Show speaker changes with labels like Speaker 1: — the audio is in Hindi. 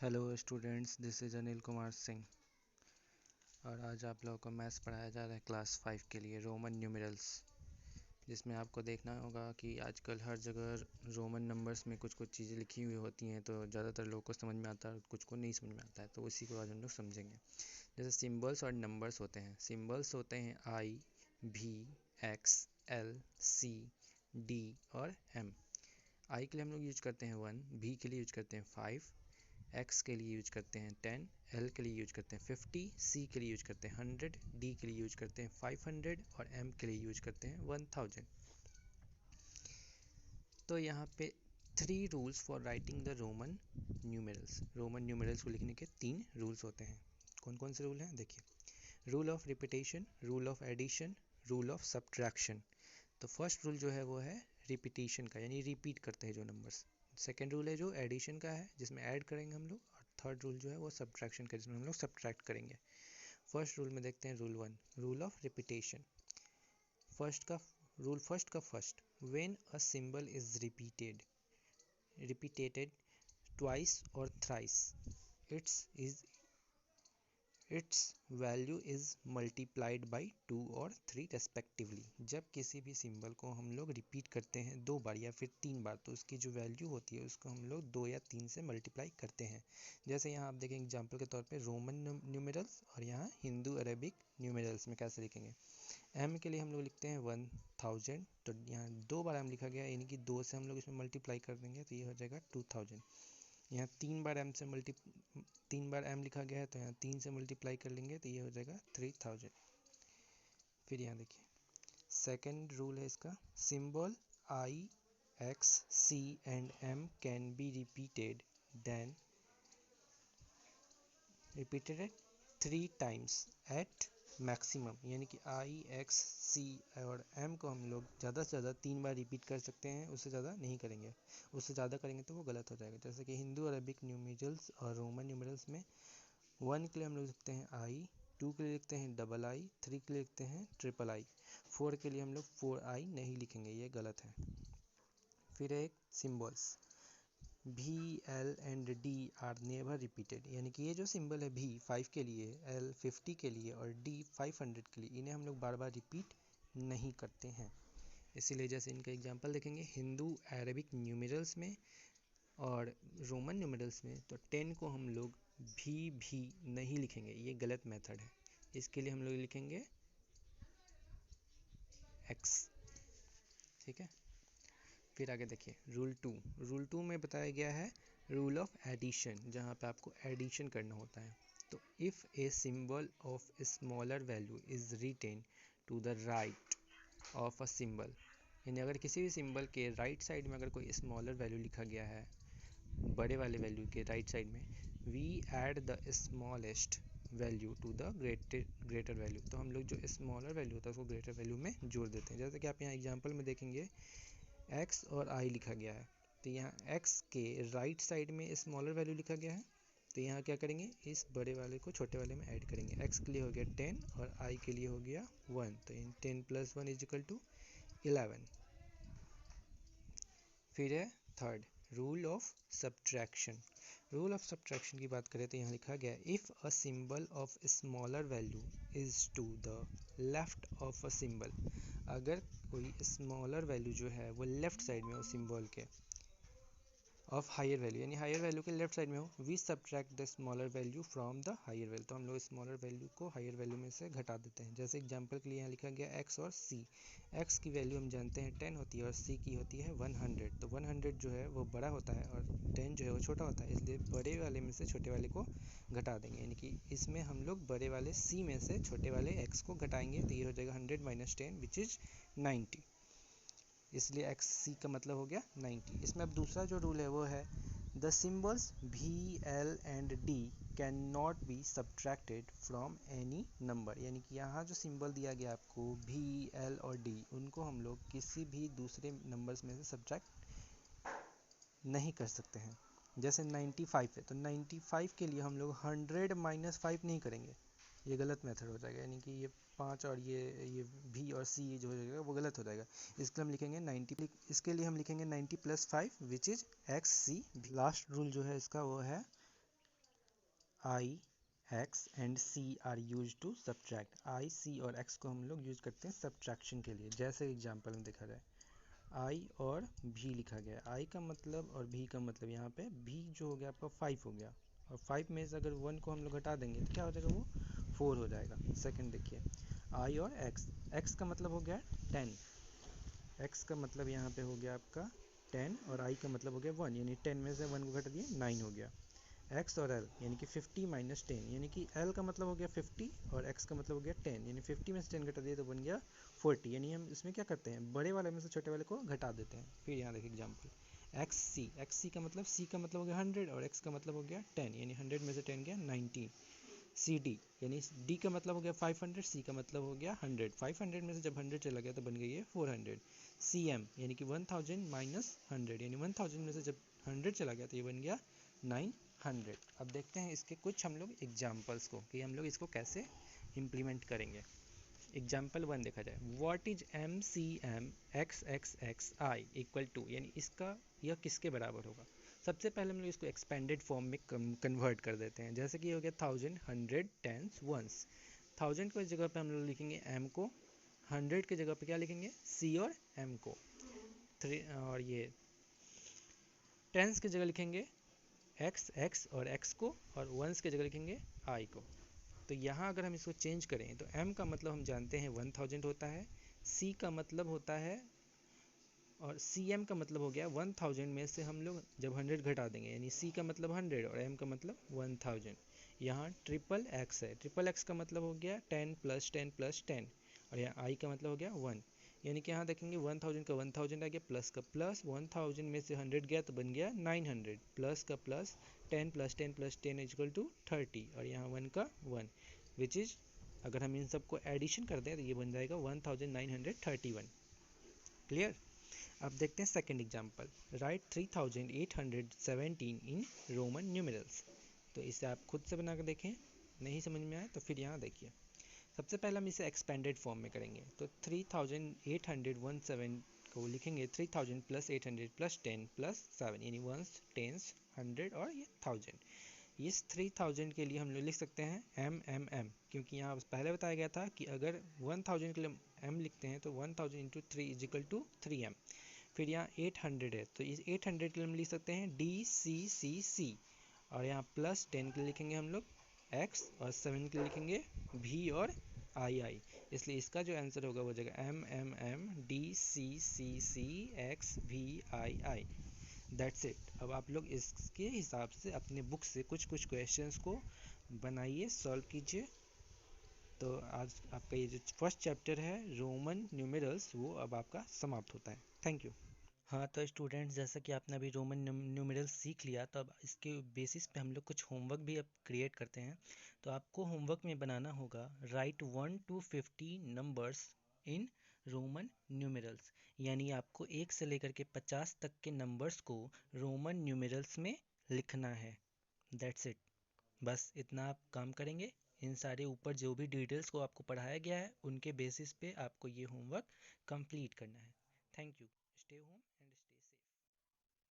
Speaker 1: Hello students, this is Anil Kumar Singh और आज आप लोगों को मैथ्स पढ़ाया जा रहा है क्लास 5 के लिए रोमन न्यूमेरल्स, जिसमें आपको देखना होगा कि आजकल हर जगह रोमन नंबर्स में कुछ कुछ चीज़ें लिखी हुई होती हैं, तो ज़्यादातर लोगों को समझ में आता है और कुछ को नहीं समझ में आता है। तो उसी को आज हम लोग समझेंगे। जैसे सिम्बल्स और नंबर्स होते हैं। सिम्बल्स होते हैं आई, भी, एक्स, एल, सी, डी और एम। आई के लिए हम लोग यूज करते हैं 1, भी के लिए यूज करते हैं 5, एक्स के लिए यूज करते हैं 10, एल के लिए यूज करते हैं 50, सी के लिए यूज करते हैं 100, डी के लिए यूज करते हैं 500 और एम के लिए यूज करते हैं 1000। तो यहाँ पे 3 rules for writing the Roman numerals. Roman numerals को लिखने के 3 रूल्स होते हैं। कौन कौन से रूल हैं देखिए। Rule of repetition, rule of addition, rule of subtraction. तो फर्स्ट रूल जो है वो है रिपीटेशन का, यानी रिपीट करते हैं जो नंबर्स। सेकेंड रूल है जो एडिशन का है, जिसमें ऐड करेंगे हम लोग। और थर्ड रूल जो है वो सब्ट्रैक्शन का, जिसमें हम लोग सब्ट्रैक्ट करेंगे। फर्स्ट रूल में देखते हैं rule 1, rule of repetition. First का first, when a symbol is repeated twice or thrice, its value is multiplied by 2 or 3 respectively. जब किसी भी सिंबल को हम लोग रिपीट करते हैं 2 बार या फिर 3 बार, तो उसकी जो वैल्यू होती है उसको हम लोग 2 या 3 से मल्टीप्लाई करते हैं। जैसे यहाँ आप देखें एग्जांपल के तौर पे रोमन न्यूमेरल्स और यहाँ हिंदू अरेबिक न्यूमेरल्स में कैसे लिखेंगे। एम के लिए हम लोग लिखते हैं 1000, तो यहाँ 2 बार एम लिखा गया, यानी कि 2 से हम लोग इसमें मल्टीप्लाई कर देंगे तो ये हो जाएगा 2000। यहाँ 3 बार एम लिखा गया है, तो यहाँ 3 से मल्टीप्लाई कर लेंगे तो ये हो जाएगा 3000। फिर यहाँ देखिए सेकेंड रूल है इसका, symbol I, X, C and M can be repeated 3 times at maximum. यानी कि आई, एक्स, सी और एम को हम लोग ज़्यादा से ज़्यादा 3 बार रिपीट कर सकते हैं, उससे ज़्यादा नहीं करेंगे। उससे ज़्यादा करेंगे तो वो गलत हो जाएगा। जैसे कि हिंदू अरबिक न्यूमेरल्स और रोमन न्यूमेरल्स में 1 के लिए हम लोग लिखते हैं आई, 2 के लिए लिखते हैं डबल आई, 3 के लिए लिखते हैं ट्रिपल आई, 4 के लिए हम लोग 4 आई नहीं लिखेंगे, ये गलत है। फिर एक सिम्बल्स भी, L and D R never repeated. यानी कि ये जो सिंबल है भी 5 के लिए, एल 50 के लिए और डी 500 के लिए, इन्हें हम लोग बार बार रिपीट नहीं करते हैं। इसीलिए जैसे इनका एग्जांपल देखेंगे हिंदू अरेबिक न्यूमेरल्स में और रोमन न्यूमेरल्स में, तो 10 को हम लोग भी नहीं लिखेंगे, ये गलत मेथड है। इसके लिए हम लोग लिखेंगे एक्स। ठीक है, फिर आगे देखिए रूल 2 में बताया गया है रूल ऑफ एडिशन, जहाँ पे आपको एडिशन करना होता है। तो if a symbol of smaller value is written to the right of a symbol, यानी अगर किसी भी सिंबल के राइट साइड में अगर कोई स्मॉलर वैल्यू लिखा गया है बड़े वाले वैल्यू के राइट साइड में, we add the smallest value to the greater value. तो हम लोग जो स्मॉलर वैल्यू होता है उसको ग्रेटर वैल्यू में जोड़ देते हैं। जैसे कि आप यहाँ एग्जांपल में देखेंगे x और i लिखा गया है, तो यहाँ x के राइट साइड में स्मॉलर वैल्यू लिखा गया है, तो यहाँ क्या करेंगे, इस बड़े वाले को छोटे वाले में ऐड करेंगे। x के लिए हो गया 10 और i के लिए हो गया 1, तो इन 10 + 1 = 11। फिर है third rule of subtraction. Rule of subtraction की बात करें तो यहाँ लिखा गया if a symbol of smaller value is to the left of a symbol, अगर कोई स्मॉलर वैल्यू जो है वो लेफ्ट साइड में हो सिंबल के ऑफ हायर वैल्यू, यानी हायर वैल्यू के लेफ्ट साइड में हो, we subtract the smaller value from the higher value. तो हम लोग स्मॉलर वैल्यू को हायर वैल्यू में से घटा देते हैं। जैसे एग्जांपल के लिए यहाँ लिखा गया x और c। x की वैल्यू हम जानते हैं 10 होती है और c की होती है 100। तो 100 जो है वो बड़ा होता है और 10 जो है वो छोटा होता है, इसलिए बड़े वाले में से छोटे वाले को घटा देंगे। यानी कि इसमें हम लोग बड़े वाले c में से छोटे वाले x को घटाएंगे, तो ये हो जाएगा 100 - 10 विच इज़ 90। इसलिए एक्स सी का मतलब हो गया 90। इसमें अब दूसरा जो रूल है वो है द सिम्बल्स भी, L and D can not be subtracted from any number. यानी कि यहाँ जो सिंबल दिया गया आपको भी, एल और डी, उनको हम लोग किसी भी दूसरे नंबर्स में से सब्ट्रैक्ट नहीं कर सकते हैं। जैसे 95 है, तो 95 के लिए हम लोग 100 - 5 नहीं करेंगे, ये गलत मेथड हो जाएगा। यानी कि ये 5 और ये भी और सी जो हो जाएगा वो गलत हो जाएगा। इसके लिए हम लिखेंगे 90, इसके लिए हम लिखेंगे 90 + 5 which is X C. Last rule जो है इसका वो है I X and C are use to subtract. I C और एक्स को हम लोग यूज करते हैं सब्ट्रैक्शन के लिए। जैसे एग्जांपल में देखा जाए आई और भी लिखा गया है। आई का मतलब और भी का मतलब, यहाँ पे भी जो हो गया आपका 5 हो गया, और 5 में से अगर 1 को हम लोग घटा देंगे तो क्या हो जाएगा, वो 4 हो जाएगा। सेकंड देखिए आई और एक्स, एक्स का मतलब हो गया 10, एक्स का मतलब यहाँ पे हो गया आपका 10 और आई का मतलब हो गया 1, यानी 10 में से 1 को घटा दिए 9 हो गया। एक्स और एल यानी कि 50 माइनस 10, यानी कि एल का मतलब हो गया 50 और एक्स का मतलब हो गया 10, यानी 50 में से 10 घटा दिए तो बन गया 40। यानी हम इसमें क्या करते हैं, बड़े वाले में से छोटे वाले को घटा देते हैं। फिर यहाँ देखिए एग्जाम्पल एक्स सी का मतलब, सी का मतलब हो गया 100 और एक्स का मतलब हो गया 10, यानी 100 में से 10 गया 90। सी डी यानी डी का मतलब हो गया 500, सी का मतलब हो गया 100, 500 में से जब 100 चला गया तो बन गई है 400। सी एम यानी कि 1000 माइनस 100, यानी 1000 में से जब 100 चला गया तो ये बन गया 900। अब देखते हैं इसके कुछ हम लोग एग्जाम्पल्स को कि हम लोग इसको कैसे इम्प्लीमेंट करेंगे। एग्जाम्पल 1 देखा जाए, what is M C M X X X I equal to, यानी इसका यह किसके बराबर होगा। सबसे पहले हम लोग इसको एक्सपेंडेड फॉर्म में कन्वर्ट कर देते हैं। जैसे कि हो गया 1000 100 टेंस वंस, 1000 की जगह पे हम लोग लिखेंगे m को, 100 की जगह पे क्या लिखेंगे c और m को, और ये टेंस की जगह लिखेंगे x और x को, और वंस की जगह लिखेंगे i को। तो यहाँ अगर हम इसको चेंज करें तो m का मतलब हम जानते हैं 1000 होता है, c का मतलब होता है, और सी एम का मतलब हो गया 1000 में से हम लोग जब 100 घटा देंगे, यानी सी का मतलब 100 और एम का मतलब 1000। यहाँ ट्रिपल एक्स है, ट्रिपल एक्स का मतलब हो गया 10 प्लस 10 प्लस 10, और यहाँ आई का मतलब हो गया 1, यानी कि यहाँ देखेंगे 1000 का 1000 आ गया, प्लस का प्लस, 1000 में से 100 गया तो बन गया 900, प्लस का plus, 10 plus 10 plus 10 equal to 30, और यहाँ 1 का 1, विच इज़ अगर हम इन सबको एडिशन कर दें तो ये बन जाएगा 1931। क्लियर। अब देखते हैं second example, right 3817 in Roman numerals. तो इसे आप खुद से बना कर देखें, नहीं समझ में आए तो फिर यहाँ देखिए। सबसे पहले हम इसे एक्सपेंडेड फॉर्म में करेंगे, तो 3817 को लिखेंगे 3000 प्लस 800 प्लस 10 प्लस 7, यानी वंस टेंस 100 और ये 1000। इस 3000 के लिए हम लोग लिख सकते हैं m, क्योंकि यहाँ पहले बताया गया था कि अगर 1000 के लिए m लिखते हैं तो 1000 into 3 is equal to 3m। फिर यहाँ 800 है तो इस 800 के लिए हम लिख सकते हैं DCCC, और यहाँ प्लस 10 के लिए लिखेंगे हम लोग x, और 7 के लिए लिखेंगे v और i। इसलिए इसका जो आंसर होगा वो जगह m DCCC x v i। That's it. अब आप लोग इसके हिसाब से अपने बुक से कुछ कुछ क्वेश्चंस को बनाइए, सॉल्व कीजिए। तो आज आपका ये जो फर्स्ट चैप्टर है रोमन न्यूमेरल्स वो अब आपका समाप्त होता है। Thank you. हाँ तो स्टूडेंट्स, जैसा कि आपने अभी रोमन न्यूमेरल्स सीख लिया, तो अब इसके बेसिस पे हम लोग कुछ होमवर्क भी अब क्रिएट करते हैं। तो आपको होमवर्क में बनाना होगा right 1 to 50 numbers in Roman numerals, यानी आपको 1 से लेकर के 50 तक के नंबर्स को रोमन न्यूमेरल्स में लिखना है। दैट्स इट, बस इतना आप काम करेंगे। इन सारे ऊपर जो भी डिटेल्स को आपको पढ़ाया गया है उनके बेसिस पे आपको ये होमवर्क कंप्लीट करना है। Thank you. Stay home.